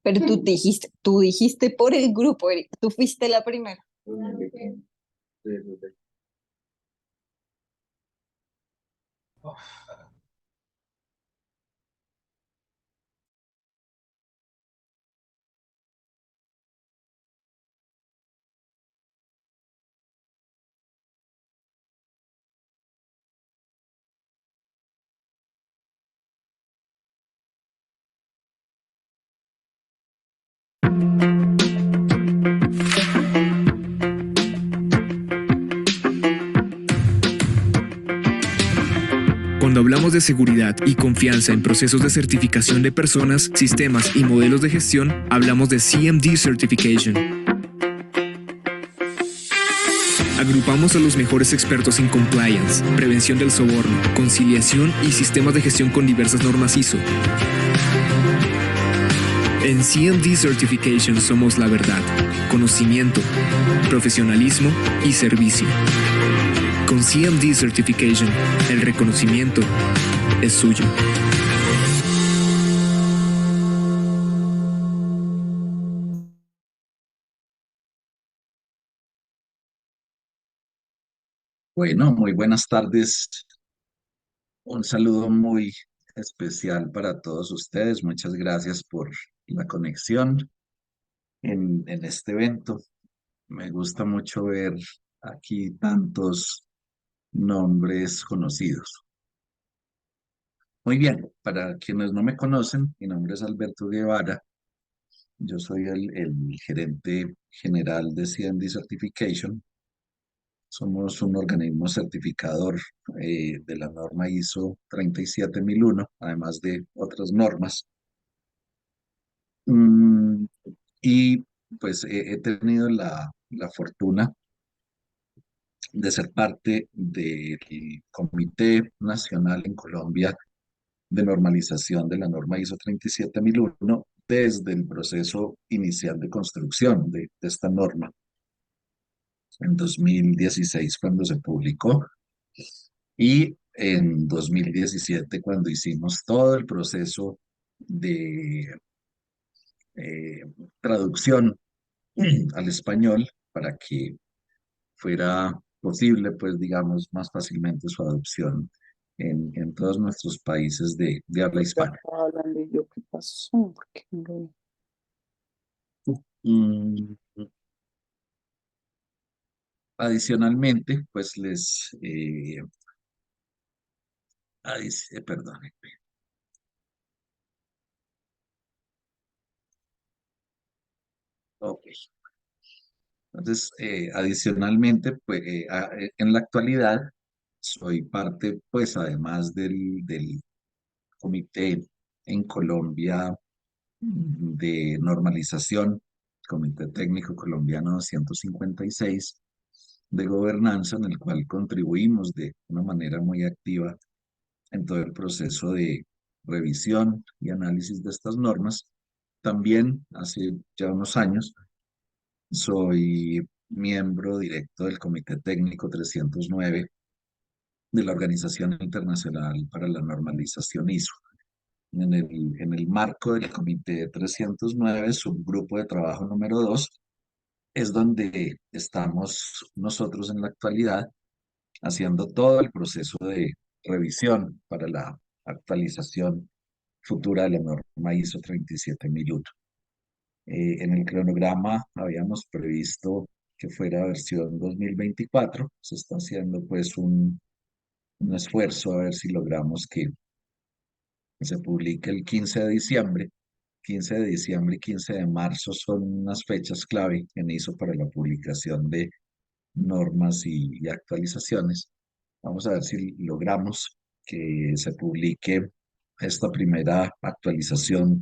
Pero tú dijiste por el grupo, Eric, tú fuiste la primera. Cuando hablamos de seguridad y confianza en procesos de certificación de personas, sistemas y modelos de gestión, hablamos de CMD Certification. Agrupamos a los mejores expertos en compliance, prevención del soborno, conciliación y sistemas de gestión con diversas normas ISO. En CMD Certification somos la verdad, conocimiento, profesionalismo y servicio. Con CMD Certification, el reconocimiento es suyo. Bueno, muy buenas tardes. Un saludo muy especial para todos ustedes. Muchas gracias por la conexión en este evento. Me gusta mucho ver aquí tantos nombres conocidos. Muy bien, para quienes no me conocen, mi nombre es Alberto Guevara. Yo soy el gerente general de CMD Certification. Somos un organismo certificador de la norma ISO 37001, además de otras normas. Mm, y pues he tenido la fortuna de ser parte del Comité Nacional en Colombia de normalización de la norma ISO 37001 desde el proceso inicial de construcción de esta norma en 2016 cuando se publicó. Y en 2017, cuando hicimos todo el proceso de eh, traducción al español para que fuera posible, pues digamos, más fácilmente su adopción en todos nuestros países de habla Ya hispana. estaba hablando y yo, ¿qué pasó? ¿Por qué no lo vi? Mm, Adicionalmente, pues perdón. Ok. Entonces, adicionalmente, pues, en la actualidad soy parte, pues, además del comité en Colombia de normalización, Comité Técnico Colombiano 256 de gobernanza, en el cual contribuimos de una manera muy activa en todo el proceso de revisión y análisis de estas normas. También hace ya unos años soy miembro directo del Comité Técnico 309 de la Organización Internacional para la Normalización ISO. En el marco del Comité 309, subgrupo de trabajo número 2, es donde estamos nosotros en la actualidad haciendo todo el proceso de revisión para la actualización futura de la norma ISO 37001. En el cronograma habíamos previsto que fuera versión 2024. Se está haciendo pues un esfuerzo a ver si logramos que se publique el 15 de diciembre. 15 de diciembre y 15 de marzo son unas fechas clave en ISO para la publicación de normas y actualizaciones. Vamos a ver si logramos que se publique esta primera actualización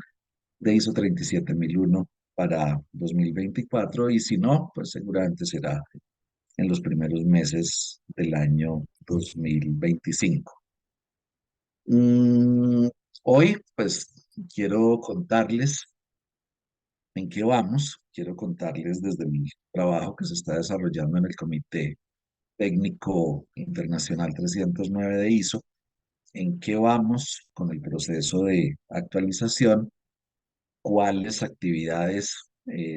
de ISO 37001 para 2024 y si no, pues seguramente será en los primeros meses del año 2025. Mm, Hoy, pues, quiero contarles en qué vamos. Quiero contarles desde mi trabajo que se está desarrollando en el Comité Técnico Internacional 309 de ISO, en qué vamos con el proceso de actualización cuáles actividades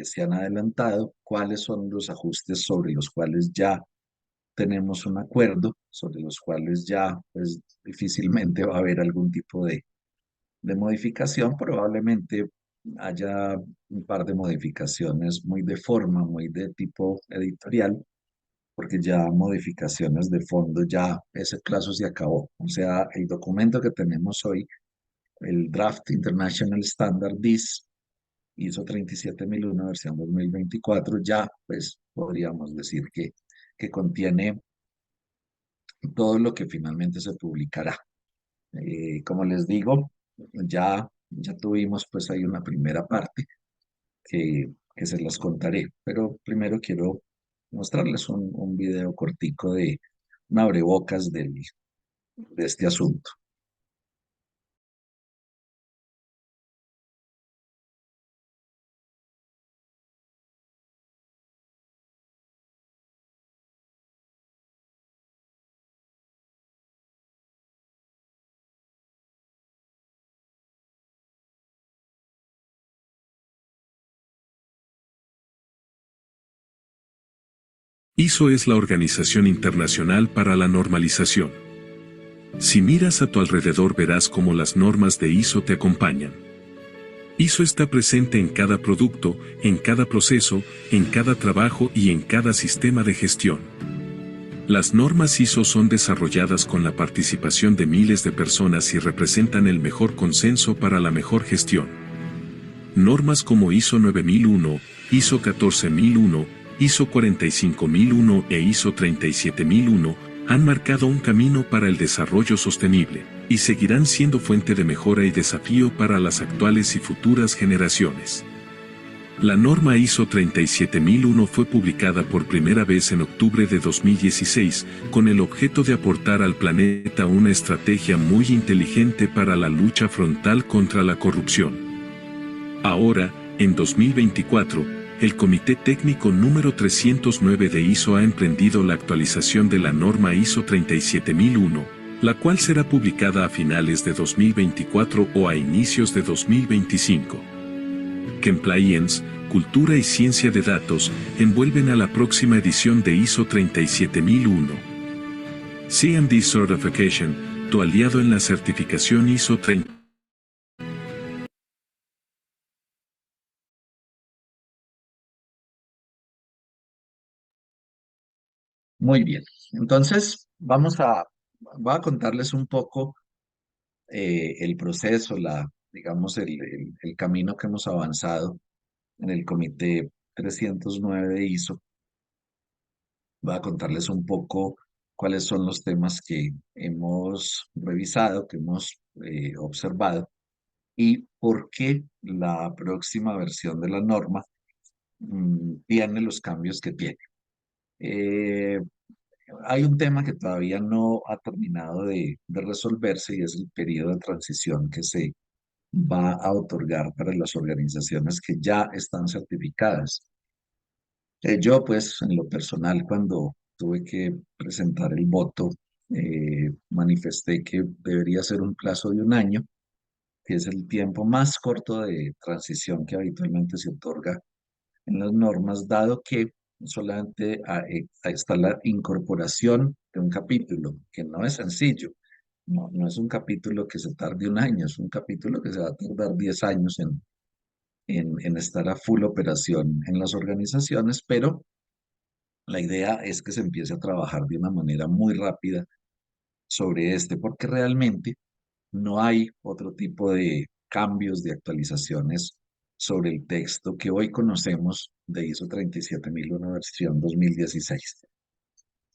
se han adelantado, cuáles son los ajustes sobre los cuales ya tenemos un acuerdo, sobre los cuales ya pues, difícilmente va a haber algún tipo de modificación. Probablemente haya un par de modificaciones muy de forma, muy de tipo editorial, porque ya modificaciones de fondo, ya ese plazo se acabó. O sea, el documento que tenemos hoy, el Draft International Standard DIS, ISO 37001 versión 2024, ya pues podríamos decir que contiene todo lo que finalmente se publicará. Como les digo, ya tuvimos pues ahí una primera parte que se las contaré, pero primero quiero mostrarles un video cortico de un abrebocas de este asunto. ISO es la Organización Internacional para la Normalización. Si miras a tu alrededor verás cómo las normas de ISO te acompañan. ISO está presente en cada producto, en cada proceso, en cada trabajo y en cada sistema de gestión. Las normas ISO son desarrolladas con la participación de miles de personas y representan el mejor consenso para la mejor gestión. Normas como ISO 9001, ISO 14001, ISO 45001 e ISO 37001 han marcado un camino para el desarrollo sostenible, y seguirán siendo fuente de mejora y desafío para las actuales y futuras generaciones. La norma ISO 37001 fue publicada por primera vez en octubre de 2016, con el objeto de aportar al planeta una estrategia muy inteligente para la lucha frontal contra la corrupción. Ahora, en 2024, el Comité Técnico número 309 de ISO ha emprendido la actualización de la norma ISO 37001, la cual será publicada a finales de 2024 o a inicios de 2025. Compliance, cultura y ciencia de datos envuelven a la próxima edición de ISO 37001. CMD Certification, tu aliado en la certificación ISO 30. Muy bien, entonces voy a contarles un poco el proceso, digamos, el camino que hemos avanzado en el Comité 309 de ISO. Voy a contarles un poco cuáles son los temas que hemos revisado, que hemos observado y por qué la próxima versión de la norma tiene los cambios que tiene. Eh, Hay un tema que todavía no ha terminado de resolverse y es el periodo de transición que se va a otorgar para las organizaciones que ya están certificadas. Yo, pues, en lo personal, cuando tuve que presentar el voto, manifesté que debería ser un plazo de un año, que es el tiempo más corto de transición que habitualmente se otorga en las normas, dado que solamente está la incorporación de un capítulo, que no es sencillo. No es un capítulo que se tarde un año, es un capítulo que se va a tardar 10 años en estar a full operación en las organizaciones, pero la idea es que se empiece a trabajar de una manera muy rápida sobre este, porque realmente no hay otro tipo de cambios, de actualizaciones sobre el texto que hoy conocemos de ISO 37001 versión 2016.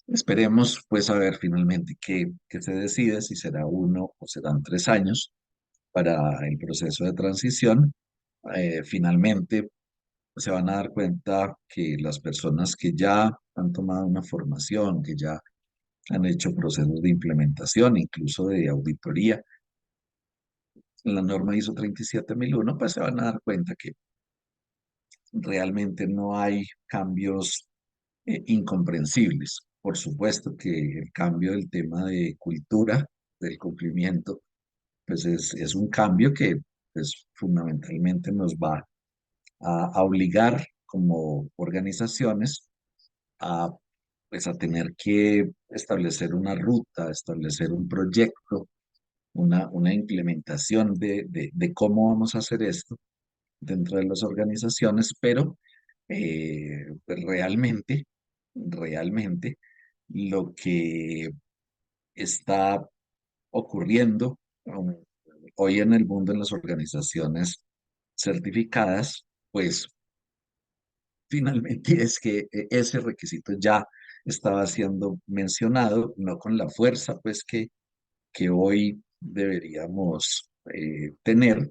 Esperemos pues a ver finalmente qué se decide, si será 1 o serán 3 años para el proceso de transición. Finalmente se van a dar cuenta que las personas que ya han tomado una formación, que ya han hecho procesos de implementación, incluso de auditoría, en la norma ISO 37001, pues se van a dar cuenta que realmente no hay cambios incomprensibles. Por supuesto que el cambio del tema de cultura, del cumplimiento, pues es un cambio que pues fundamentalmente nos va a obligar como organizaciones a, pues, a tener que establecer una ruta, establecer un proyecto, una implementación de cómo vamos a hacer esto dentro de las organizaciones, pero pues realmente lo que está ocurriendo hoy en el mundo en las organizaciones certificadas, pues finalmente es que ese requisito ya estaba siendo mencionado, no con la fuerza pues que hoy deberíamos tener,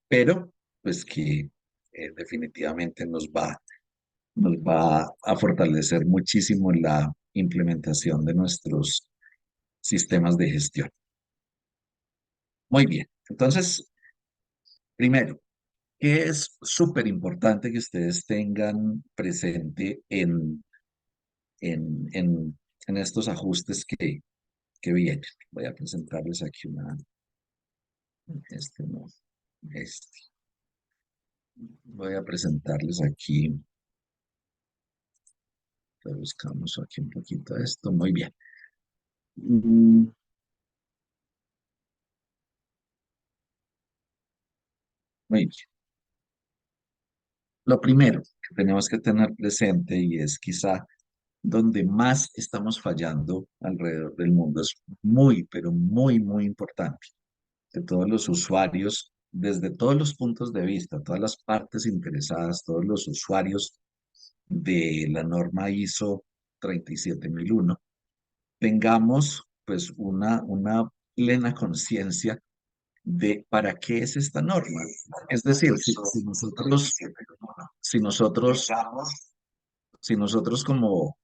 pero pues que definitivamente nos va a fortalecer muchísimo la implementación de nuestros sistemas de gestión. Muy bien, entonces, primero, ¿qué es súper importante que ustedes tengan presente en, en, en estos ajustes que vienen? Voy a presentarles aquí este no, este. Voy a presentarles aquí, buscamos aquí un poquito esto, muy bien. Mm, Muy bien. Lo primero que tenemos que tener presente y es quizá donde más estamos fallando alrededor del mundo, es muy, pero muy importante que todos los usuarios, desde todos los puntos de vista, todas las partes interesadas, todos los usuarios de la norma ISO 37001, tengamos pues una plena conciencia de para qué es esta norma. Es decir, si nosotros, si nosotros como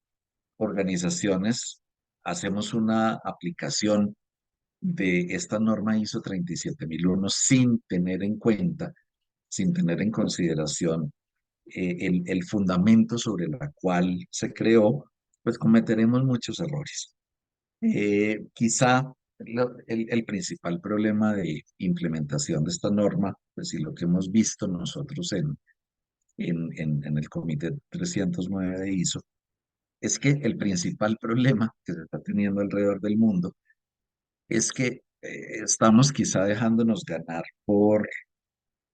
organizaciones hacemos una aplicación de esta norma ISO 37001 sin tener en cuenta, sin tener en consideración el fundamento sobre la cual se creó, pues cometeremos muchos errores. Quizá el principal problema de implementación de esta norma, pues si lo que hemos visto nosotros en el Comité 309 de ISO, es que el principal problema que se está teniendo alrededor del mundo es que estamos quizá dejándonos ganar por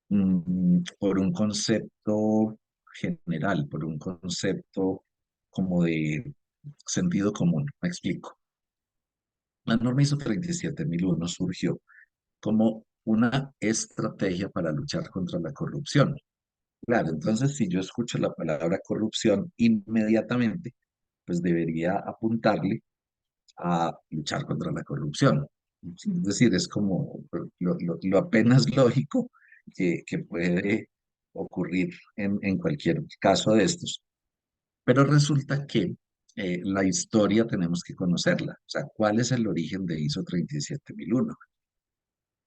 un concepto general, por un concepto como de sentido común. Me explico. La norma ISO 37001 surgió como una estrategia para luchar contra la corrupción. Claro, entonces si yo escucho la palabra corrupción, inmediatamente pues debería apuntarle a luchar contra la corrupción. Es decir, es como lo apenas lógico que puede ocurrir en cualquier caso de estos. Pero resulta que la historia tenemos que conocerla. O sea, ¿cuál es el origen de ISO 37001?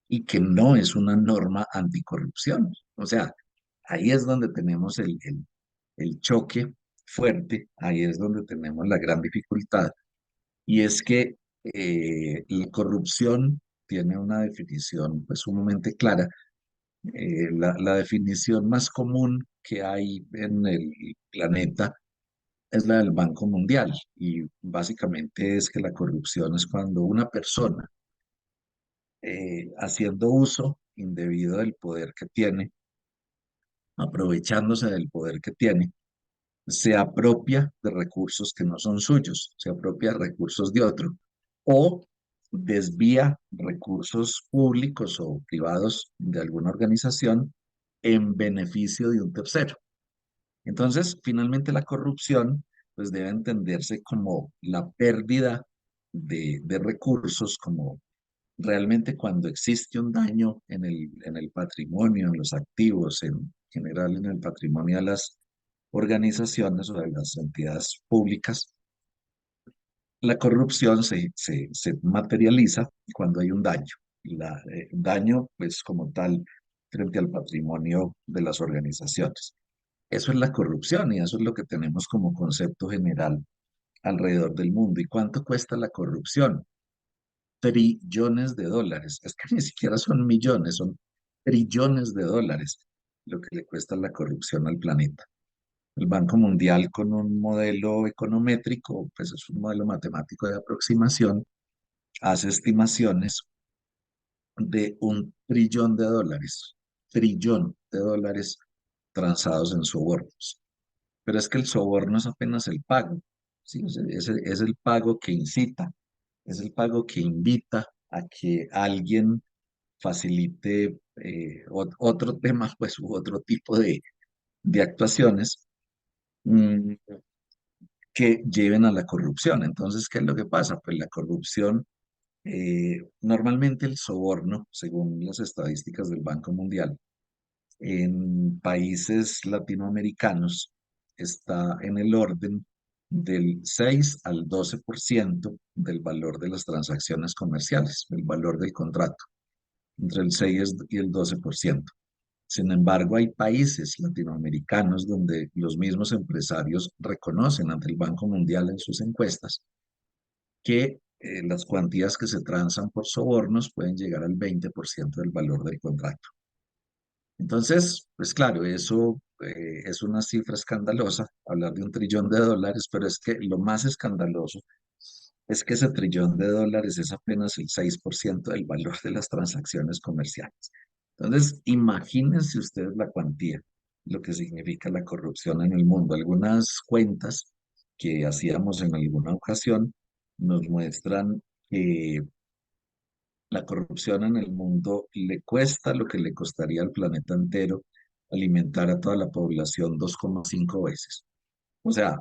Y que no es una norma anticorrupción. O sea, ahí es donde tenemos el choque fuerte, ahí es donde tenemos la gran dificultad. Y es que la corrupción tiene una definición pues sumamente clara. La definición más común que hay en el planeta es la del Banco Mundial y básicamente es que la corrupción es cuando una persona, haciendo uso indebido del poder que tiene, aprovechándose del poder que tiene, se apropia de recursos que no son suyos, se apropia de recursos de otro o desvía recursos públicos o privados de alguna organización en beneficio de un tercero. Entonces, finalmente la corrupción pues debe entenderse como la pérdida de recursos, como realmente cuando existe un daño en el patrimonio, en los activos, en general en el patrimonio de las organizaciones o de las entidades públicas, la corrupción se materializa cuando hay un daño. Daño, pues como tal, frente al patrimonio de las organizaciones. Eso es la corrupción y eso es lo que tenemos como concepto general alrededor del mundo. ¿Y cuánto cuesta la corrupción? $trillones. Es que ni siquiera son millones, son trillones de dólares lo que le cuesta la corrupción al planeta. El Banco Mundial con un modelo econométrico, pues es un modelo matemático de aproximación, hace estimaciones de trillón de dólares transados en sobornos. Pero es que el soborno es apenas el pago, ¿sí? Es el pago que incita, es el pago que invita a que alguien facilite otro tema, pues, u otro tipo de actuaciones mm, que lleven a la corrupción. Entonces, ¿qué es lo que pasa? Pues la corrupción, normalmente el soborno, según las estadísticas del Banco Mundial, en países latinoamericanos está en el orden del 6 al 12% del valor de las transacciones comerciales, el valor del contrato, entre el 6 y el 12%. Sin embargo, hay países latinoamericanos donde los mismos empresarios reconocen ante el Banco Mundial en sus encuestas que las cuantías que se transan por sobornos pueden llegar al 20% del valor del contrato. Entonces, pues claro, eso es una cifra escandalosa, hablar de un trillón de dólares, pero es que lo más escandaloso es que ese trillón de dólares es apenas el 6% del valor de las transacciones comerciales. Entonces, imagínense ustedes la cuantía, lo que significa la corrupción en el mundo. Algunas cuentas que hacíamos en alguna ocasión nos muestran que la corrupción en el mundo le cuesta lo que le costaría al planeta entero alimentar a toda la población 2,5 veces. O sea,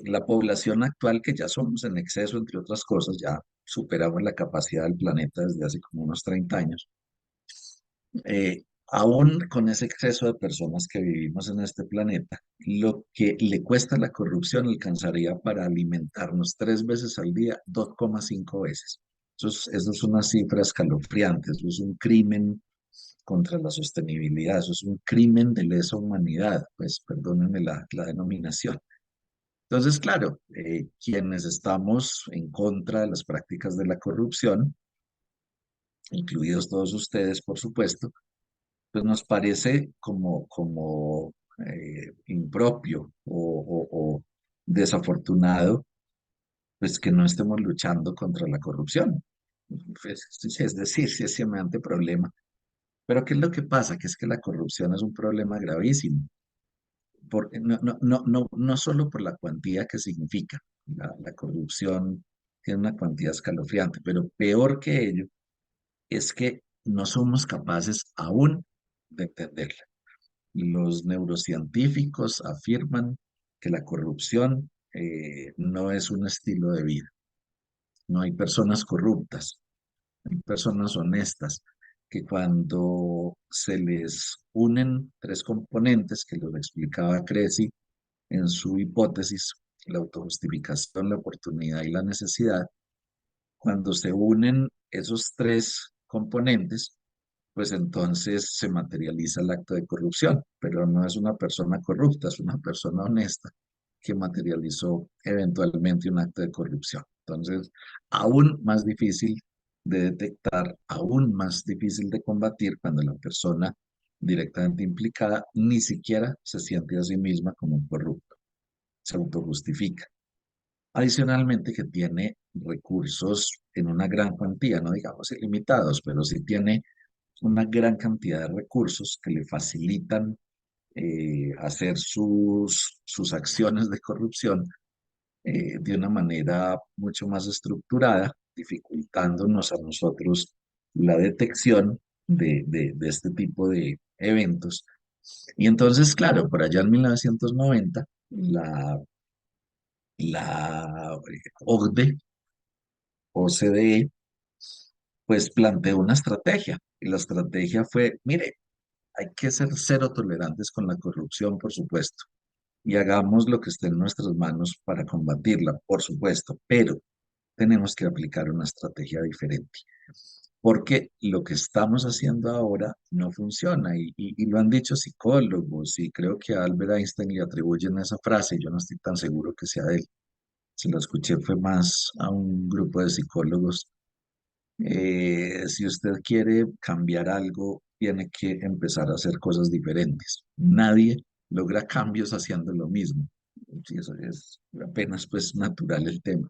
la población actual, que ya somos en exceso, entre otras cosas, ya superamos la capacidad del planeta desde hace como unos 30 años. Aún con ese exceso de personas que vivimos en este planeta, lo que le cuesta la corrupción alcanzaría para alimentarnos 3 veces al día, 2,5 veces. Eso es una cifra escalofriante, eso es un crimen contra la sostenibilidad, eso es un crimen de lesa humanidad, pues perdónenme la denominación. Entonces, claro, quienes estamos en contra de las prácticas de la corrupción, incluidos todos ustedes, por supuesto, pues nos parece como impropio o desafortunado, pues que no estemos luchando contra la corrupción. Pues, es decir, si es semejante problema. Pero ¿qué es lo que pasa? Que es que la corrupción es un problema gravísimo. No solo por la cuantía que significa. La corrupción tiene una cuantía escalofriante, pero peor que ello es que no somos capaces aún de entenderla. Los neurocientíficos afirman que la corrupción no es un estilo de vida. No hay personas corruptas, hay personas honestas que cuando se les unen tres componentes que los explicaba Cressy en su hipótesis, la autojustificación, la oportunidad y la necesidad, cuando se unen esos tres componentes, pues entonces se materializa el acto de corrupción, pero no es una persona corrupta, es una persona honesta que materializó eventualmente un acto de corrupción. Entonces, aún más difícil de detectar, aún más difícil de combatir cuando la persona directamente implicada ni siquiera se siente a sí misma como un corrupto, se autojustifica. Adicionalmente que tiene recursos en una gran cuantía, no digamos ilimitados, pero sí tiene una gran cantidad de recursos que le facilitan hacer sus acciones de corrupción de una manera mucho más estructurada, dificultándonos a nosotros la detección de este tipo de eventos. Y entonces, claro, por allá en 1990, la OCDE, pues planteó una estrategia. Y la estrategia fue, mire, hay que ser cero tolerantes con la corrupción, por supuesto, y hagamos lo que esté en nuestras manos para combatirla, por supuesto, pero tenemos que aplicar una estrategia diferente, porque lo que estamos haciendo ahora no funciona y lo han dicho psicólogos y creo que a Albert Einstein le atribuyen esa frase, yo no estoy tan seguro que sea de él, se lo escuché fue más a un grupo de psicólogos. Si usted quiere cambiar algo, tiene que empezar a hacer cosas diferentes. Nadie logra cambios haciendo lo mismo. Sí, eso es apenas pues natural el tema.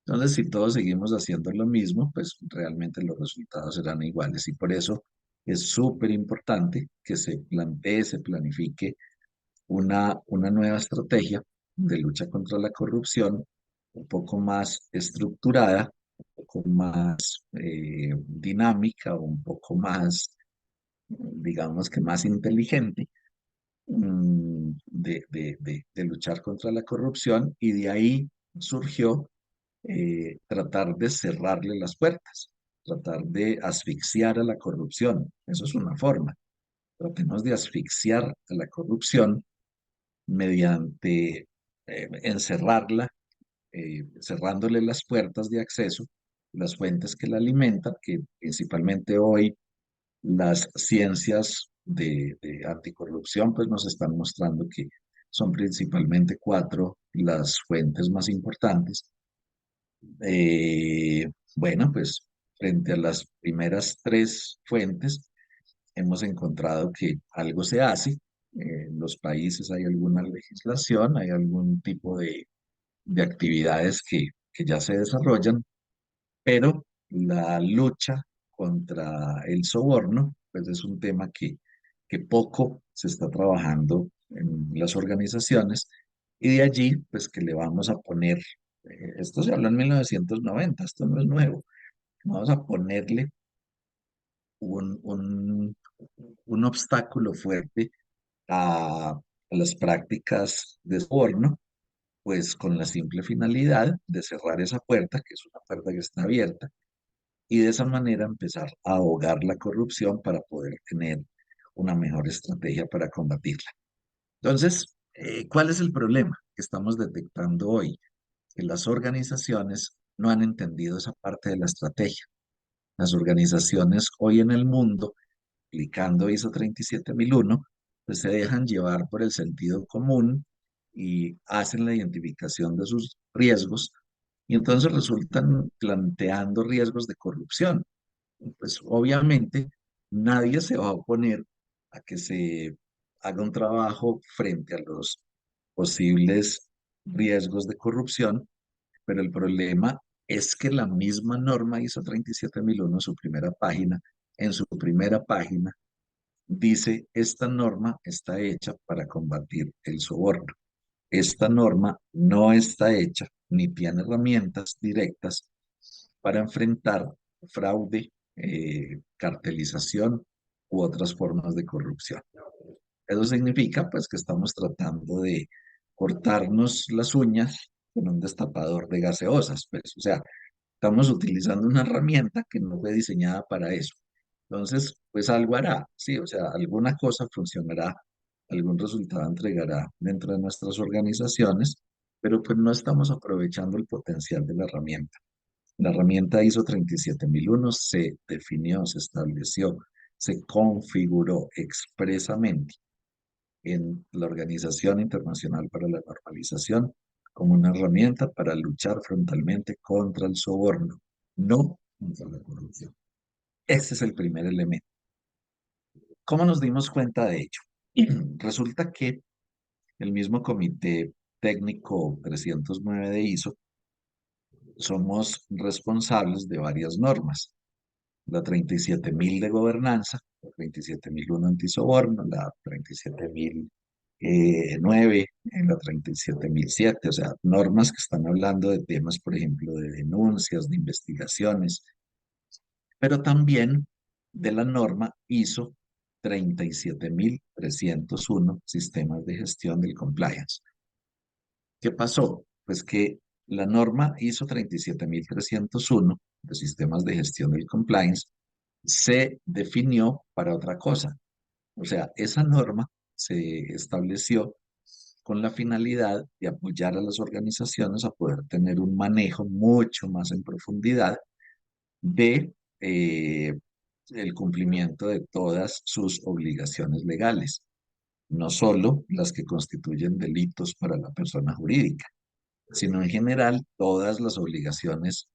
Entonces, si todos seguimos haciendo lo mismo, pues realmente los resultados serán iguales. Y por eso es súper importante que se plantee, se planifique una nueva estrategia de lucha contra la corrupción, un poco más estructurada, un poco más dinámica, un poco más, digamos que más inteligente, de luchar contra la corrupción, y de ahí surgió tratar de cerrarle las puertas, tratar de asfixiar a la corrupción. Eso es una forma. Tratemos de asfixiar a la corrupción mediante encerrarla, cerrándole las puertas de acceso, las fuentes que la alimentan, que principalmente hoy las ciencias de anticorrupción pues nos están mostrando que son principalmente cuatro las fuentes más importantes. Bueno, pues frente a las primeras tres fuentes hemos encontrado que algo se hace. En los países hay alguna legislación, hay algún tipo de actividades que ya se desarrollan, pero la lucha contra el soborno, pues es un tema que poco se está trabajando en las organizaciones, y de allí, pues que le vamos a poner, esto se habló en 1990, esto no es nuevo, vamos a ponerle un, un, un obstáculo fuerte a las prácticas de soborno, pues con la simple finalidad de cerrar esa puerta, que es una puerta que está abierta, y de esa manera empezar a ahogar la corrupción para poder tener una mejor estrategia para combatirla. Entonces, ¿cuál es el problema que estamos detectando hoy? Que las organizaciones no han entendido esa parte de la estrategia. Las organizaciones hoy en el mundo, aplicando ISO 37001, pues se dejan llevar por el sentido común y hacen la identificación de sus riesgos, y entonces resultan planteando riesgos de corrupción. Pues obviamente nadie se va a oponer a que se haga un trabajo frente a los posibles riesgos de corrupción, pero el problema es que la misma norma ISO 37001, en su primera página, dice: esta norma está hecha para combatir el soborno. Esta norma no está hecha ni tiene herramientas directas para enfrentar fraude, cartelización u otras formas de corrupción. Eso significa pues que estamos tratando de cortarnos las uñas con un destapador de gaseosas, pues, o sea, estamos utilizando una herramienta que no fue diseñada para eso. Entonces, pues algo hará, sí, o sea, alguna cosa funcionará, algún resultado entregará dentro de nuestras organizaciones, pero pues no estamos aprovechando el potencial de la herramienta. La herramienta ISO 37001 se definió, se estableció, se configuró expresamente en la Organización Internacional para la Normalización como una herramienta para luchar frontalmente contra el soborno, no contra la corrupción. Ese es el primer elemento. ¿Cómo nos dimos cuenta de ello? Resulta que el mismo Comité Técnico 309 de ISO somos responsables de varias normas. La 37.000 de gobernanza, la 37.001 antisoborno, la 37.009, la 37.007, o sea, normas que están hablando de temas, por ejemplo, de denuncias, de investigaciones, pero también de la norma ISO 37.301, sistemas de gestión del compliance. ¿Qué pasó? Pues que la norma ISO 37.301 de sistemas de gestión del compliance se definió para otra cosa. O sea, esa norma se estableció con la finalidad de apoyar a las organizaciones a poder tener un manejo mucho más en profundidad de el cumplimiento de todas sus obligaciones legales, no solo las que constituyen delitos para la persona jurídica, sino en general todas las obligaciones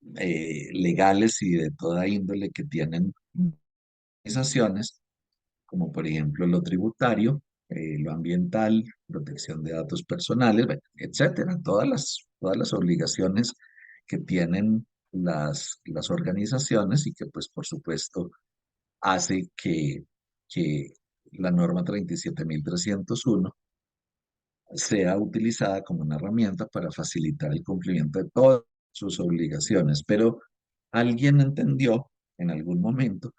legales y de toda índole que tienen organizaciones, como por ejemplo lo tributario, lo ambiental, protección de datos personales, bueno, etcétera, todas las obligaciones que tienen las organizaciones y que pues por supuesto hace que la norma 37.301 sea utilizada como una herramienta para facilitar el cumplimiento de todas sus obligaciones. Pero alguien entendió en algún momento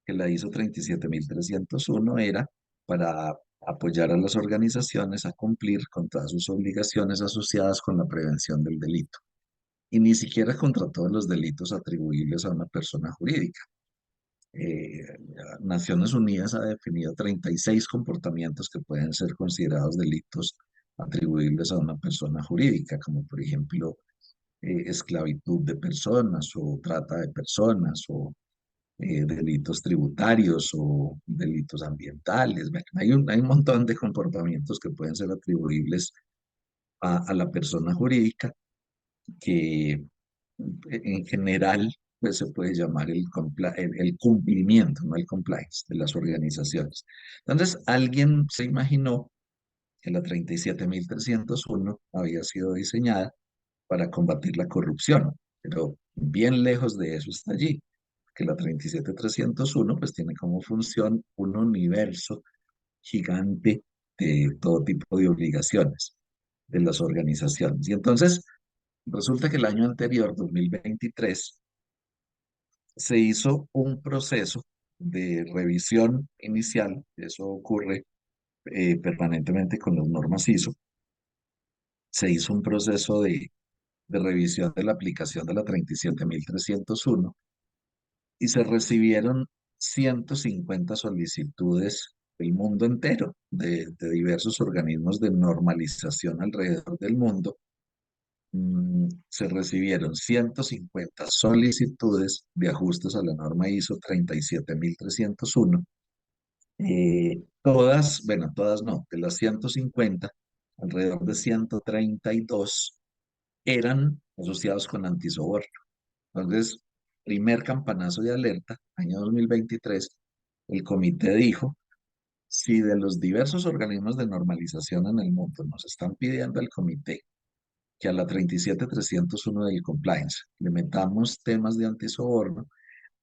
que la ISO 37301 era para apoyar a las organizaciones a cumplir con todas sus obligaciones asociadas con la prevención del delito. Y ni siquiera contra todos los delitos atribuibles a una persona jurídica. Eh, Naciones Unidas ha definido 36 comportamientos que pueden ser considerados delitos atribuibles a una persona jurídica, como por ejemplo esclavitud de personas o trata de personas o delitos tributarios o delitos ambientales. Bueno, hay un montón de comportamientos que pueden ser atribuibles a la persona jurídica que en general pues, se puede llamar el cumplimiento, no el compliance de las organizaciones. Entonces, alguien se imaginó que la 37.301 había sido diseñada para combatir la corrupción, pero bien lejos de eso está allí, que la 37.301 pues tiene como función un universo gigante de todo tipo de obligaciones de las organizaciones. Y entonces resulta que el año anterior, 2023, se hizo un proceso de revisión inicial, eso ocurre permanentemente con las normas ISO, se hizo un proceso de revisión de la aplicación de la 37.301 y se recibieron 150 solicitudes del mundo entero, de diversos organismos de normalización alrededor del mundo. Se recibieron 150 solicitudes de ajustes a la norma ISO 37301. Todas, bueno, todas no, de las 150, alrededor de 132 eran asociados con antisoborno. Entonces, primer campanazo de alerta, año 2023, el comité dijo, si de los diversos organismos de normalización en el mundo nos están pidiendo al comité que a la 37.301 del compliance le metamos temas de antisoborno,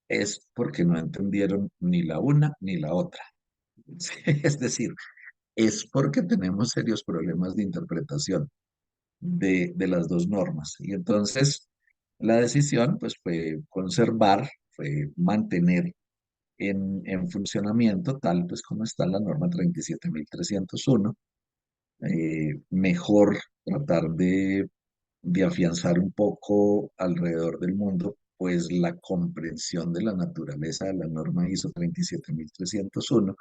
es porque no entendieron ni la una ni la otra. Es decir, es porque tenemos serios problemas de interpretación de las dos normas. Y entonces la decisión pues, fue conservar, fue mantener en funcionamiento tal pues como está la norma 37.301. Mejor tratar de afianzar un poco alrededor del mundo, pues la comprensión de la naturaleza de la norma ISO 37301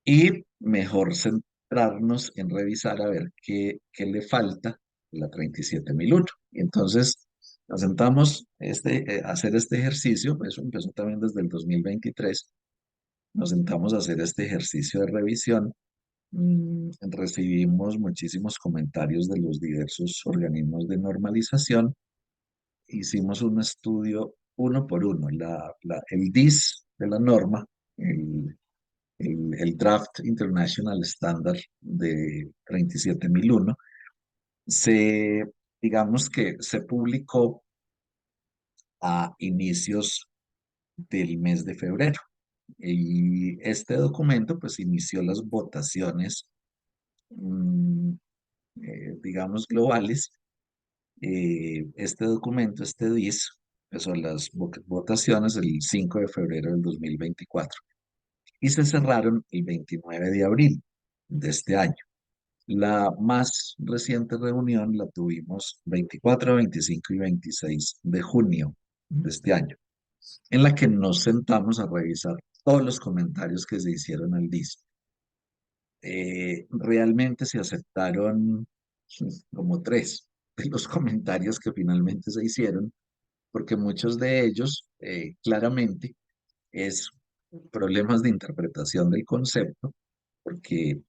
y mejor centrarnos en revisar a ver qué le falta a la 37.001. Y entonces nos sentamos a hacer este ejercicio, eso empezó también desde el 2023, nos sentamos a hacer este ejercicio de revisión. Recibimos muchísimos comentarios de los diversos organismos de normalización. Hicimos un estudio uno por uno. El DIS de la norma, el Draft International Standard de 37.001, digamos que se publicó a inicios del mes de febrero. Y este documento pues inició las votaciones, digamos, globales. Este documento, este DIS, empezó las votaciones el 5 de febrero del 2024 y se cerraron el 29 de abril de este año. La más reciente reunión la tuvimos 24, 25 y 26 de junio de este año, en la que nos sentamos a revisar todos los comentarios que se hicieron al DIS. Realmente se aceptaron como 3 de los comentarios que finalmente se hicieron, porque muchos de ellos claramente es problemas de interpretación del concepto, porque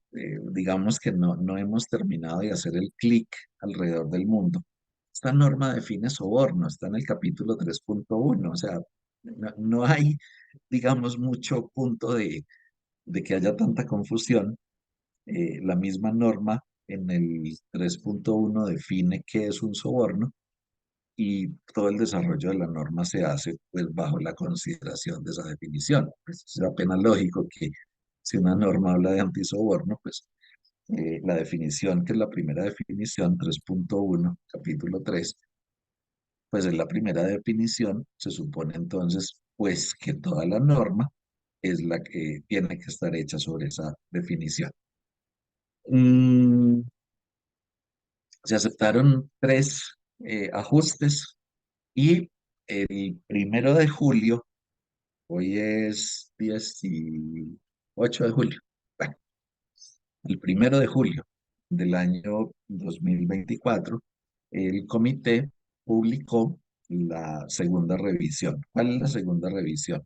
digamos que no hemos terminado de hacer el clic alrededor del mundo. Esta norma define soborno, está en el capítulo 3.1, o sea, no hay digamos, mucho punto de que haya tanta confusión. La misma norma en el 3.1 define qué es un soborno y todo el desarrollo de la norma se hace pues bajo la consideración de esa definición. Pues, es apenas lógico que si una norma habla de antisoborno, pues la definición, que es la primera definición, 3.1 capítulo 3, pues en la primera definición se supone entonces pues que toda la norma es la que tiene que estar hecha sobre esa definición. Mm, Se aceptaron tres ajustes y el 1 de julio, hoy es 18 de julio, bueno, el 1 de julio del año 2024, el comité publicó la segunda revisión. ¿Cuál es la segunda revisión?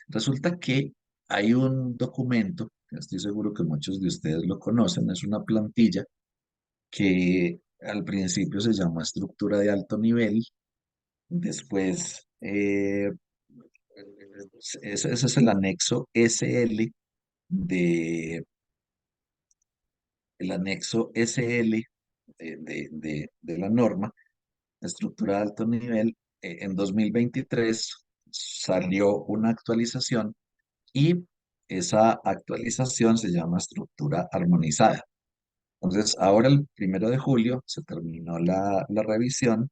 Resulta que hay un documento, que estoy seguro que muchos de ustedes lo conocen, es una plantilla que al principio se llama estructura de alto nivel, después ese es el anexo SL de el anexo SL de la norma, estructura de alto nivel. En 2023 salió una actualización y esa actualización se llama estructura armonizada. Entonces, ahora el 1 de julio se terminó la revisión.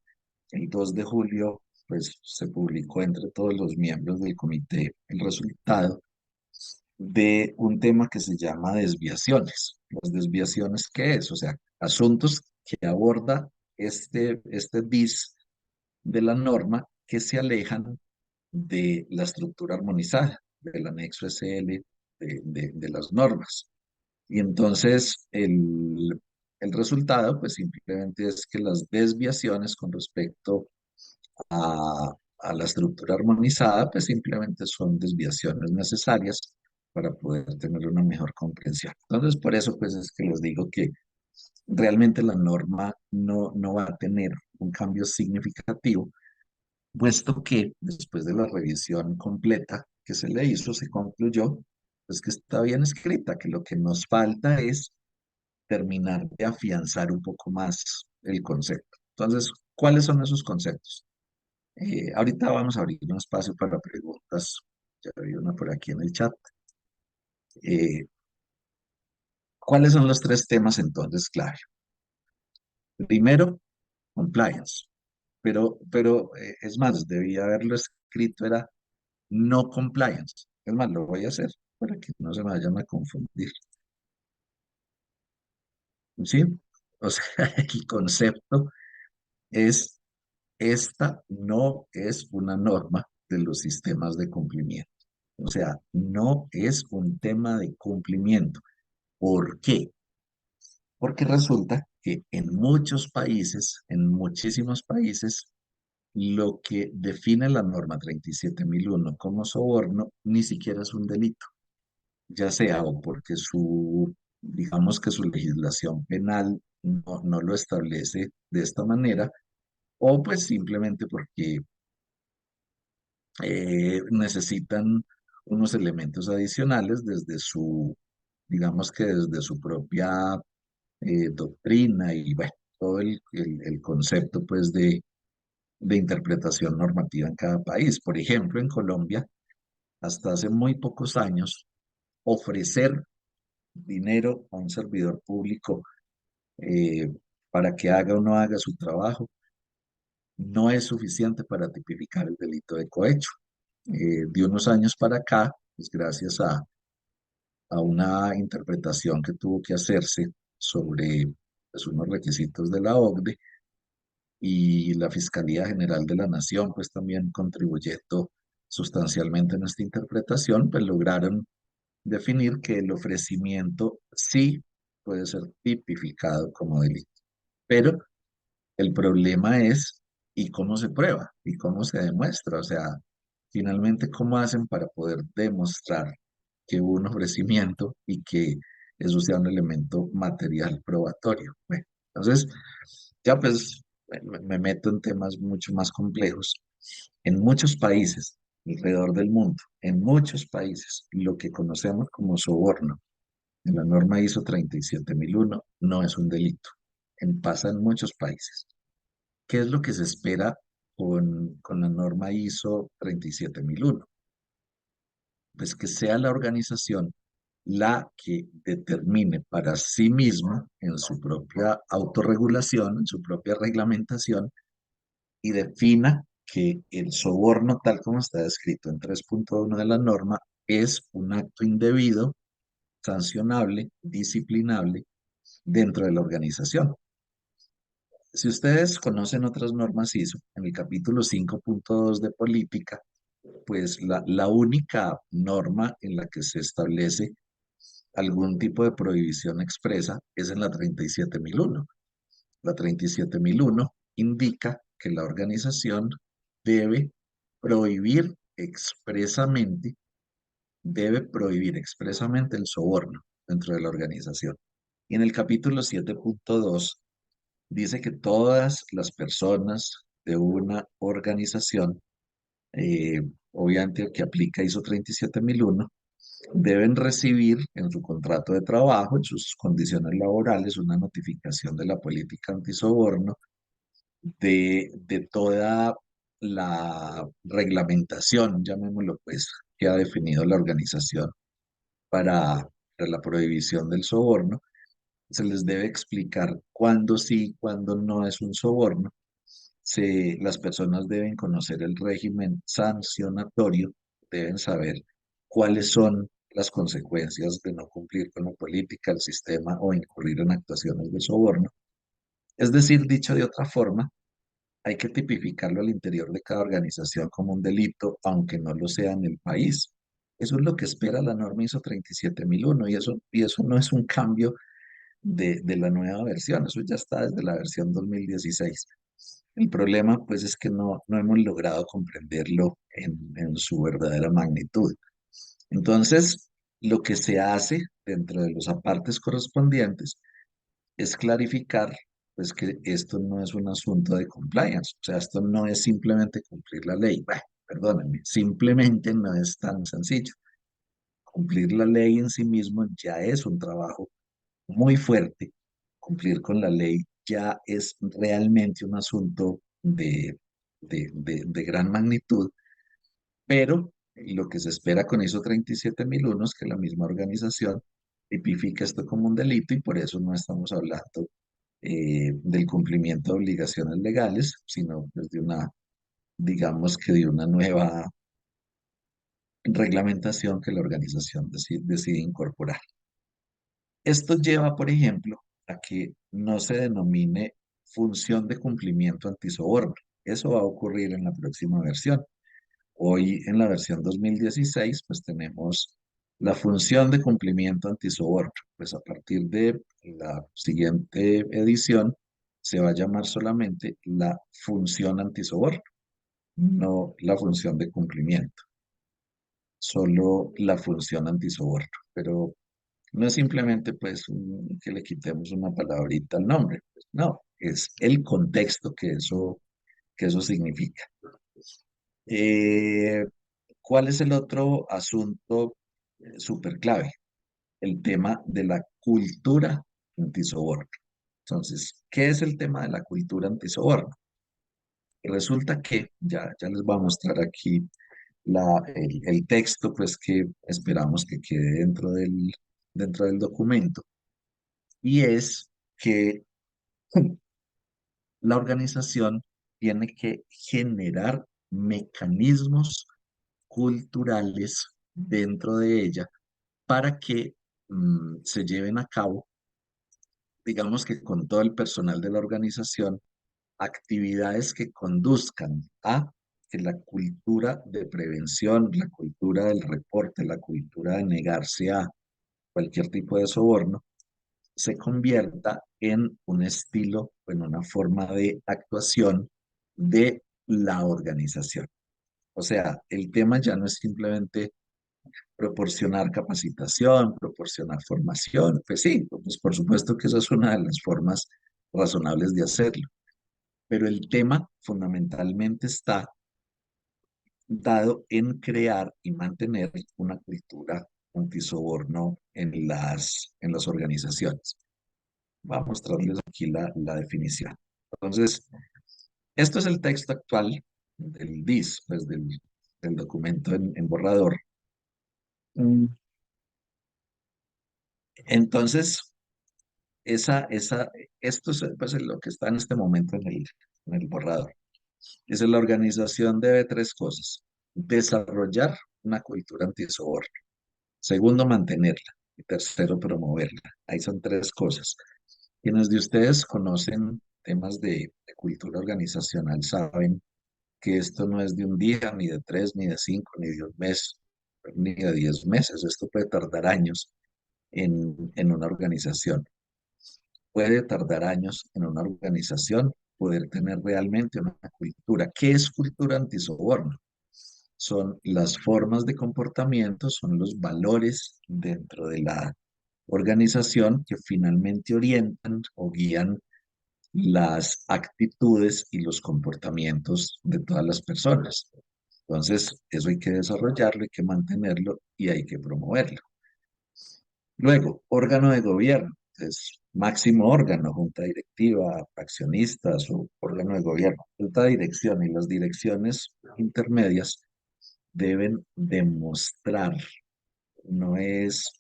El 2 de julio, pues se publicó entre todos los miembros del comité el resultado de un tema que se llama desviaciones. ¿Las desviaciones qué es? O sea, asuntos que aborda este DIS de la norma que se alejan de la estructura armonizada, del anexo SL de las normas. Y entonces el resultado, pues simplemente es que las desviaciones con respecto a la estructura armonizada, pues simplemente son desviaciones necesarias para poder tener una mejor comprensión. Entonces, por eso, pues es que les digo que realmente la norma no va a tener un cambio significativo, puesto que después de la revisión completa que se le hizo, se concluyó pues que está bien escrita, que lo que nos falta es terminar de afianzar un poco más el concepto. Entonces, ¿cuáles son esos conceptos? Ahorita vamos a abrir un espacio para preguntas. Ya vi una por aquí en el chat. Eh, ¿Cuáles son los tres temas entonces clave? Primero, compliance. Pero es más, debía haberlo escrito, era no compliance. Es más, lo voy a hacer para que no se me vayan a confundir. ¿Sí? O sea, el concepto es, esta no es una norma de los sistemas de cumplimiento. O sea, no es un tema de cumplimiento. ¿Por qué? Porque resulta que en muchos países, en muchísimos países, lo que define la norma 37.001 como soborno ni siquiera es un delito, ya sea o porque digamos que su legislación penal no lo establece de esta manera, o pues simplemente porque necesitan unos elementos adicionales desde digamos que desde su propia doctrina y bueno, todo el concepto pues de interpretación normativa en cada país. Por ejemplo, en Colombia, hasta hace muy pocos años, ofrecer dinero a un servidor público eh, para que haga o no haga su trabajo no es suficiente para tipificar el delito de cohecho. De unos años para acá, pues gracias a una interpretación que tuvo que hacerse sobre pues, unos requisitos de la OCDE, y la Fiscalía General de la Nación, pues también contribuyendo sustancialmente en esta interpretación, pues lograron definir que el ofrecimiento sí puede ser tipificado como delito. Pero el problema es, ¿y cómo se prueba? ¿Y cómo se demuestra? O sea, finalmente, ¿cómo hacen para poder demostrar que hubo un ofrecimiento y que eso sea un elemento material probatorio? Bueno, entonces, ya pues me meto en temas mucho más complejos. En muchos países, alrededor del mundo, en muchos países, lo que conocemos como soborno, en la norma ISO 37001, no es un delito. Pasa en muchos países. ¿Qué es lo que se espera con la norma ISO 37001? Pues que sea la organización la que determine para sí misma, en su propia autorregulación, en su propia reglamentación, y defina que el soborno, tal como está descrito en 3.1 de la norma, es un acto indebido, sancionable, disciplinable dentro de la organización. Si ustedes conocen otras normas ISO, en el capítulo 5.2 de política, pues la única norma en la que se establece algún tipo de prohibición expresa es en la 37.001. La 37.001 indica que la organización debe prohibir expresamente, debe prohibir expresamente el soborno dentro de la organización. Y en el capítulo 7.2 dice que todas las personas de una organización, obviamente que aplica ISO 37001, deben recibir en su contrato de trabajo, en sus condiciones laborales, una notificación de la política antisoborno, de toda la reglamentación, llamémoslo pues, que ha definido la organización para la prohibición del soborno. Se les debe explicar cuándo sí, cuándo no es un soborno. Las personas deben conocer el régimen sancionatorio, deben saber cuáles son las consecuencias de no cumplir con la política, el sistema o incurrir en actuaciones de soborno. Es decir, dicho de otra forma, hay que tipificarlo al interior de cada organización como un delito, aunque no lo sea en el país. Eso es lo que espera la norma ISO 37001 y eso no es un cambio de la nueva versión, eso ya está desde la versión 2016. El problema, pues, es que no hemos logrado comprenderlo en su verdadera magnitud. Entonces, lo que se hace dentro de los apartes correspondientes es clarificar, pues, que esto no es un asunto de compliance, o sea, esto no es simplemente cumplir la ley. Bueno, perdónenme, simplemente no es tan sencillo. Cumplir la ley en sí mismo ya es un trabajo muy fuerte. Cumplir con la ley ya es realmente un asunto de gran magnitud, pero lo que se espera con ISO 37001 es que la misma organización tipifique esto como un delito y por eso no estamos hablando del cumplimiento de obligaciones legales, sino pues, digamos que de una nueva reglamentación que la organización decide incorporar. Esto lleva, por ejemplo, a que no se denomine función de cumplimiento antisoborno. Eso va a ocurrir en la próxima versión. Hoy en la versión 2016, pues tenemos la función de cumplimiento antisoborno. Pues a partir de la siguiente edición se va a llamar solamente la función antisoborno, no la función de cumplimiento, solo la función antisoborno. Pero no es simplemente pues que le quitemos una palabrita al nombre, pues, no, es el contexto que eso significa. Eh, ¿Cuál es el otro asunto súper clave? El tema de la cultura antisoborno. Entonces, ¿qué es el tema de la cultura antisoborno? Resulta que, ya les voy a mostrar aquí el texto, pues que esperamos que quede dentro del documento, y es que la organización tiene que generar mecanismos culturales dentro de ella para que se lleven a cabo, digamos que con todo el personal de la organización, actividades que conduzcan a que la cultura de prevención, la cultura del reporte, la cultura de negarse a cualquier tipo de soborno, se convierta en un estilo, en una forma de actuación de la organización. O sea, el tema ya no es simplemente proporcionar capacitación, proporcionar formación, pues sí, pues por supuesto que esa es una de las formas razonables de hacerlo, pero el tema fundamentalmente está dado en crear y mantener una cultura antisoborno en las organizaciones. Voy a mostrarles aquí la definición. Entonces, esto es el texto actual del DIS, pues del documento en borrador. Mm, Entonces, esto es pues, lo que está en este momento en el borrador. Dice, la organización debe tres cosas. Desarrollar una cultura antisoborno. Segundo, mantenerla. Y tercero, promoverla. Ahí son tres cosas. Quienes de ustedes conocen temas de cultura organizacional saben que esto no es de un día, ni de tres, ni de cinco, ni de un mes, ni de 10 meses. Esto puede tardar años en una organización. Puede tardar años en una organización poder tener realmente una cultura. ¿Qué es cultura antisoborno? Son las formas de comportamiento, son los valores dentro de la organización que finalmente orientan o guían las actitudes y los comportamientos de todas las personas. Entonces, eso hay que desarrollarlo, hay que mantenerlo y hay que promoverlo. Luego, órgano de gobierno. Entonces, máximo órgano, junta directiva, accionistas o órgano de gobierno. Junta de dirección y las direcciones intermedias deben demostrar, no es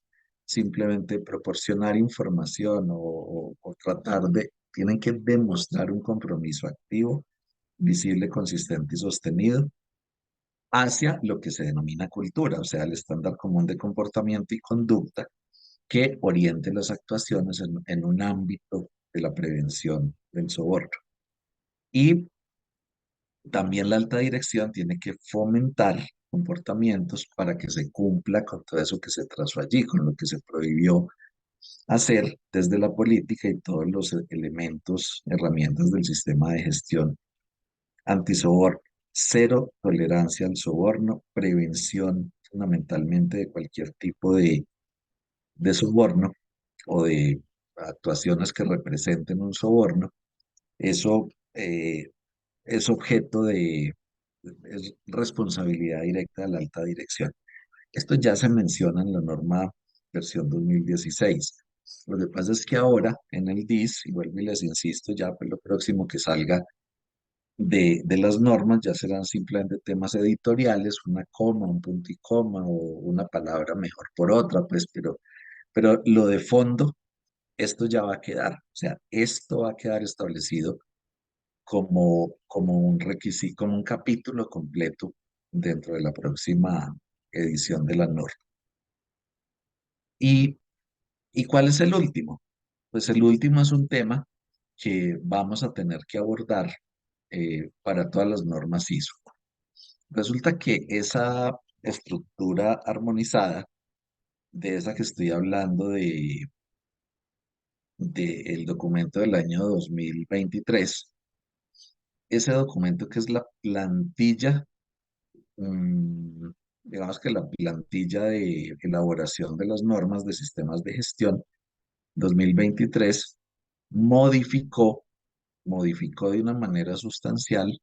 simplemente proporcionar información o tratar de, tienen que demostrar un compromiso activo, visible, consistente y sostenido hacia lo que se denomina cultura, o sea, el estándar común de comportamiento y conducta que oriente las actuaciones en un ámbito de la prevención del soborno. Y también la alta dirección tiene que fomentar comportamientos para que se cumpla con todo eso que se trazó allí, con lo que se prohibió hacer desde la política y todos los elementos, herramientas del sistema de gestión antisoborno. Cero tolerancia al soborno, prevención fundamentalmente de cualquier tipo de soborno o de actuaciones que representen un soborno. Eso es objeto es responsabilidad directa de la alta dirección. Esto ya se menciona en la norma versión 2016. Lo que pasa es que ahora en el DIS, y vuelvo y les insisto, ya pues lo próximo que salga de las normas ya serán simplemente temas editoriales, una coma, un punto y coma o una palabra mejor por otra, pues, pero lo de fondo, esto ya va a quedar, o sea, esto va a quedar establecido como un requisito, como un capítulo completo dentro de la próxima edición de la norma. ¿Y, y cuál es el último? Pues el último es un tema que vamos a tener que abordar para todas las normas ISO. Resulta que esa estructura armonizada, de esa que estoy hablando del documento del año 2023, ese documento que es la plantilla, mm, digamos que la plantilla de elaboración de las normas de sistemas de gestión 2023, modificó, modificó de una manera sustancial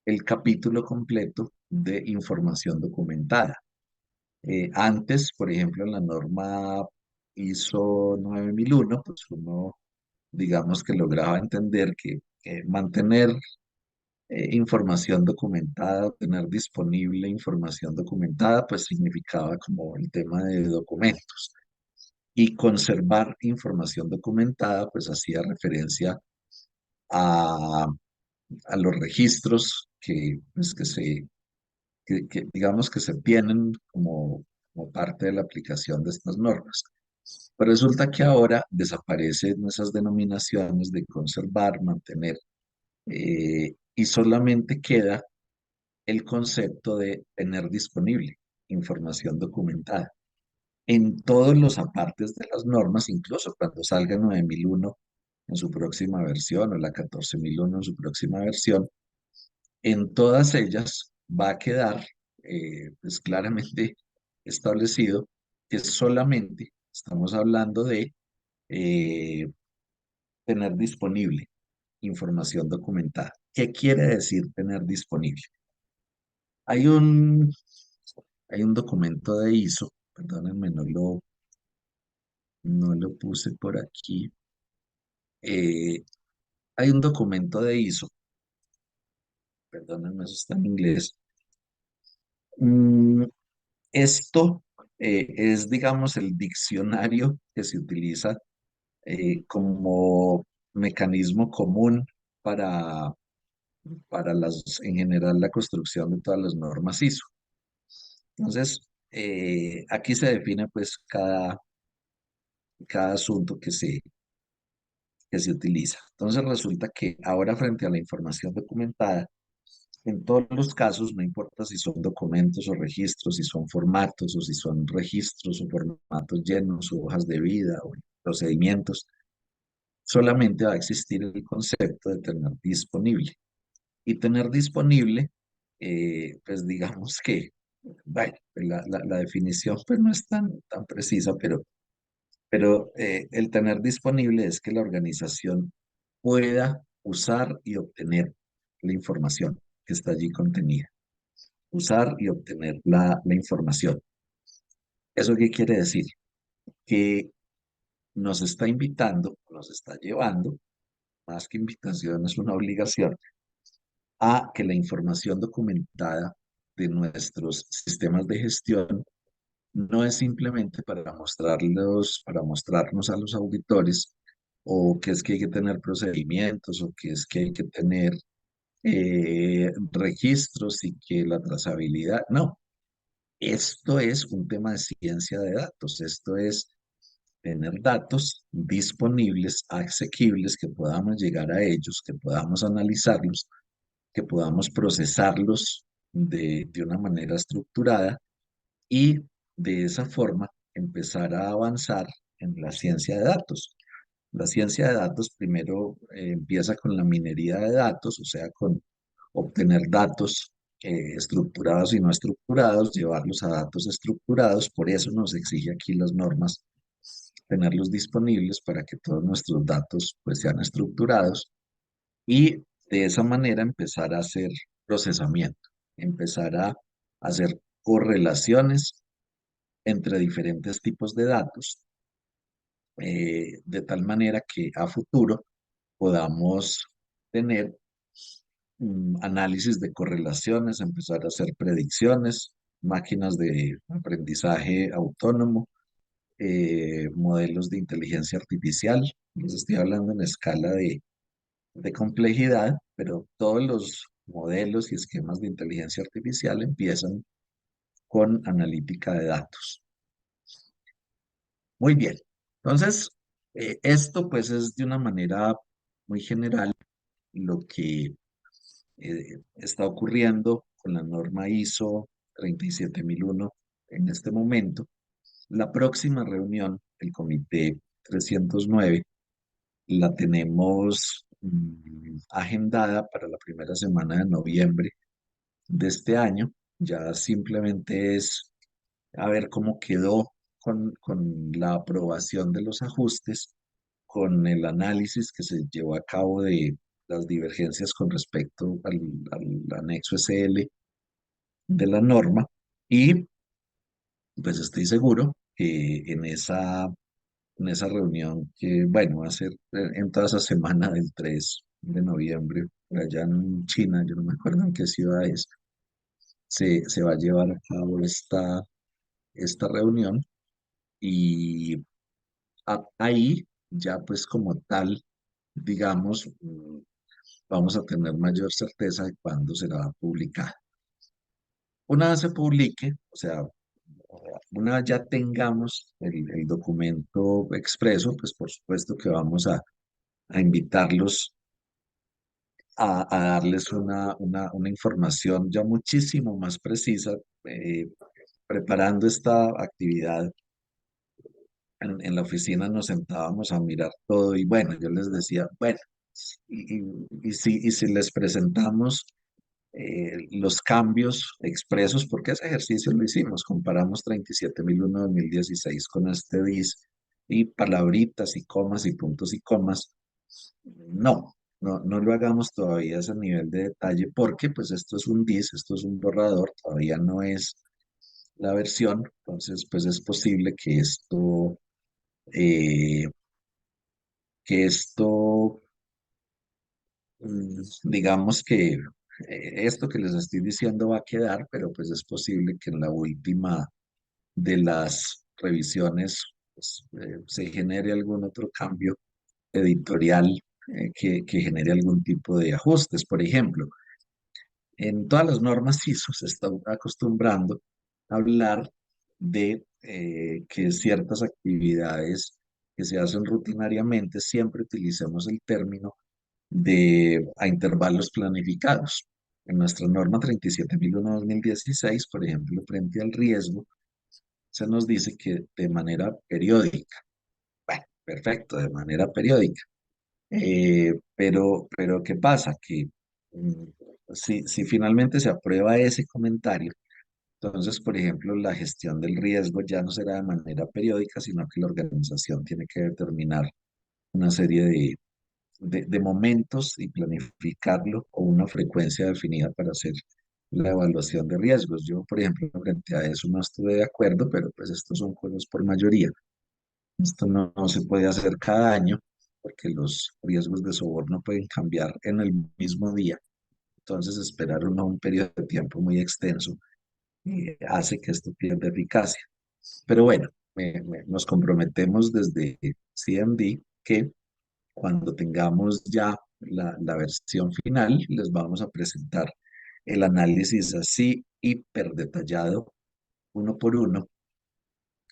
el capítulo completo de información documentada. Antes, por ejemplo, en la norma ISO 9001, pues uno, digamos que lograba entender que mantener información documentada, tener disponible información documentada, pues significaba como el tema de documentos. Y conservar información documentada, pues hacía referencia a, a los registros pues, digamos que se tienen como parte de la aplicación de estas normas. Pero resulta que ahora desaparecen esas denominaciones de conservar, mantener, y solamente queda el concepto de tener disponible información documentada. En todos los apartes de las normas, incluso cuando salga 9001 en su próxima versión o la 14001 en su próxima versión, en todas ellas va a quedar pues claramente establecido que solamente estamos hablando de eh, tener disponible información documentada. ¿Qué quiere decir tener disponible? Hay un, hay un documento de ISO, perdónenme, no lo puse por aquí. Hay un documento de ISO, perdónenme, eso está en inglés. Mm, Esto es, digamos, el diccionario que se utiliza como mecanismo común para, en general, la construcción de todas las normas ISO. Entonces, aquí se define pues cada asunto que se utiliza. Entonces resulta que ahora frente a la información documentada, en todos los casos, no importa si son documentos o registros, si son formatos o si son registros o formatos llenos o hojas de vida o procedimientos, solamente va a existir el concepto de tener disponible. Y tener disponible, pues digamos que, bueno, la definición pues no es tan precisa, pero el tener disponible es que la organización pueda usar y obtener la información que está allí contenida. Usar y obtener la información. ¿Eso qué quiere decir? Que nos está invitando, nos está llevando, más que invitación, es una obligación, a que la información documentada de nuestros sistemas de gestión no es simplemente para mostrarnos a los auditores, o que es que hay que tener procedimientos, o que es que hay que tener registros y que la trazabilidad. No, esto es un tema de ciencia de datos. Esto es tener datos disponibles, asequibles, que podamos llegar a ellos, que podamos analizarlos, que podamos procesarlos de una manera estructurada y de esa forma empezar a avanzar en la ciencia de datos. La ciencia de datos primero empieza con la minería de datos, o sea, con obtener datos estructurados y no estructurados, llevarlos a datos estructurados. Por eso nos exige aquí las normas tenerlos disponibles para que todos nuestros datos pues sean estructurados y de esa manera empezar a hacer procesamiento, empezar a hacer correlaciones entre diferentes tipos de datos, de tal manera que a futuro podamos tener análisis de correlaciones, empezar a hacer predicciones, máquinas de aprendizaje autónomo, modelos de inteligencia artificial. Les estoy hablando en escala de complejidad, pero todos los modelos y esquemas de inteligencia artificial empiezan con analítica de datos. Muy bien. Entonces, esto pues es de una manera muy general lo que está ocurriendo con la norma ISO 37001 en este momento. La próxima reunión, el comité 309, la tenemos agendada para la primera semana de noviembre de este año. Ya simplemente es a ver cómo quedó con la aprobación de los ajustes, con el análisis que se llevó a cabo de las divergencias con respecto al anexo SL de la norma, y pues estoy seguro que en esa reunión que, bueno, va a ser en toda esa semana del 3 de noviembre, por allá en China, yo no me acuerdo en qué ciudad es, se va a llevar a cabo esta reunión y ahí ya pues como tal, digamos, vamos a tener mayor certeza de cuándo será publicada. Una vez se publique, o sea, una vez ya tengamos el documento expreso, pues por supuesto que vamos a invitarlos a darles una información ya muchísimo más precisa, preparando esta actividad. En la oficina nos sentábamos a mirar todo y bueno, yo les decía, bueno, y si les presentamos los cambios expresos, porque ese ejercicio lo hicimos, comparamos 37001-2016 con este DIS y palabritas y comas y puntos y comas. No, no lo hagamos todavía a ese nivel de detalle porque pues esto es un DIS, esto es un borrador, todavía no es la versión, entonces pues es posible eh, que esto, digamos que esto que les estoy diciendo va a quedar, pero pues es posible que en la última de las revisiones pues, se genere algún otro cambio editorial que genere algún tipo de ajustes. Por ejemplo, en todas las normas ISO se está acostumbrando a hablar de que ciertas actividades que se hacen rutinariamente siempre utilicemos el término de a intervalos planificados. En nuestra norma 37.001/2016, por ejemplo, frente al riesgo, se nos dice que de manera periódica. Bueno, perfecto, de manera periódica. Pero ¿qué pasa? Que mm, si finalmente se aprueba ese comentario, entonces, por ejemplo, la gestión del riesgo ya no será de manera periódica, sino que la organización tiene que determinar una serie de momentos y planificarlo o una frecuencia definida para hacer la evaluación de riesgos. Yo, por ejemplo, frente a eso no estuve de acuerdo, pero pues estos son juegos por mayoría. Esto no se puede hacer cada año porque los riesgos de soborno pueden cambiar en el mismo día. Entonces, esperar un periodo de tiempo muy extenso hace que esto pierda eficacia. Pero bueno, nos comprometemos desde CMD que cuando tengamos ya la versión final, les vamos a presentar el análisis así hiper detallado, uno por uno,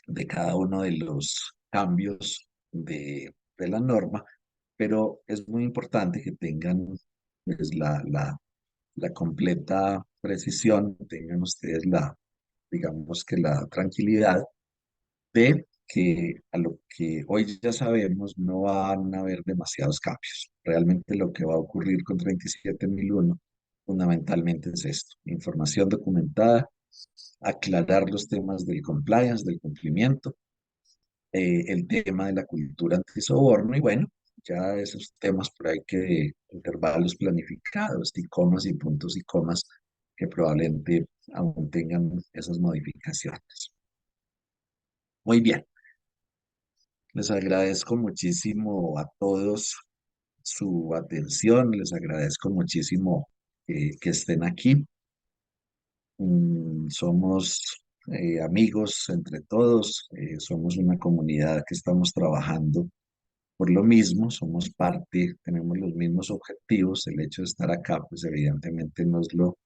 de cada uno de los cambios de la norma, pero es muy importante que tengan pues, la completa precisión, tengan ustedes digamos que la tranquilidad de que a lo que hoy ya sabemos no van a haber demasiados cambios. Realmente lo que va a ocurrir con 37.001 fundamentalmente es esto, información documentada, aclarar los temas del compliance, del cumplimiento, el tema de la cultura antisoborno y bueno, ya esos temas por ahí que de intervalos planificados y comas y puntos y comas que probablemente aún tengan esas modificaciones. Muy bien, les agradezco muchísimo a todos su atención, les agradezco muchísimo que estén aquí. Somos amigos entre todos, somos una comunidad que estamos trabajando por lo mismo, somos parte, tenemos los mismos objetivos, el hecho de estar acá, pues evidentemente nos lo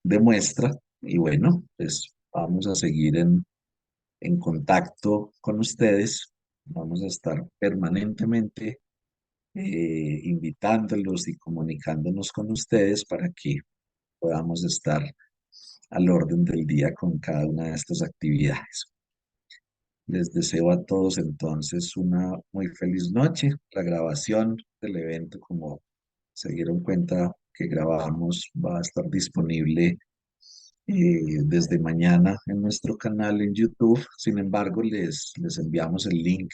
demuestra y bueno, pues vamos a seguir en contacto con ustedes, vamos a estar permanentemente invitándolos y comunicándonos con ustedes para que podamos estar al orden del día con cada una de estas actividades. Les deseo a todos entonces una muy feliz noche. La grabación del evento, como se dieron cuenta que grabamos, va a estar disponible desde mañana en nuestro canal en YouTube. Sin embargo, les enviamos el link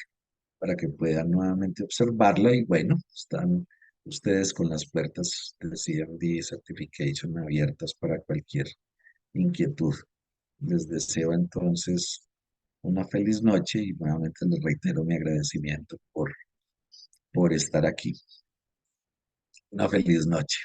para que puedan nuevamente observarla y bueno, están ustedes con las puertas de CMD Certification abiertas para cualquier inquietud. Les deseo entonces una feliz noche y nuevamente les reitero mi agradecimiento por estar aquí. Una feliz noche.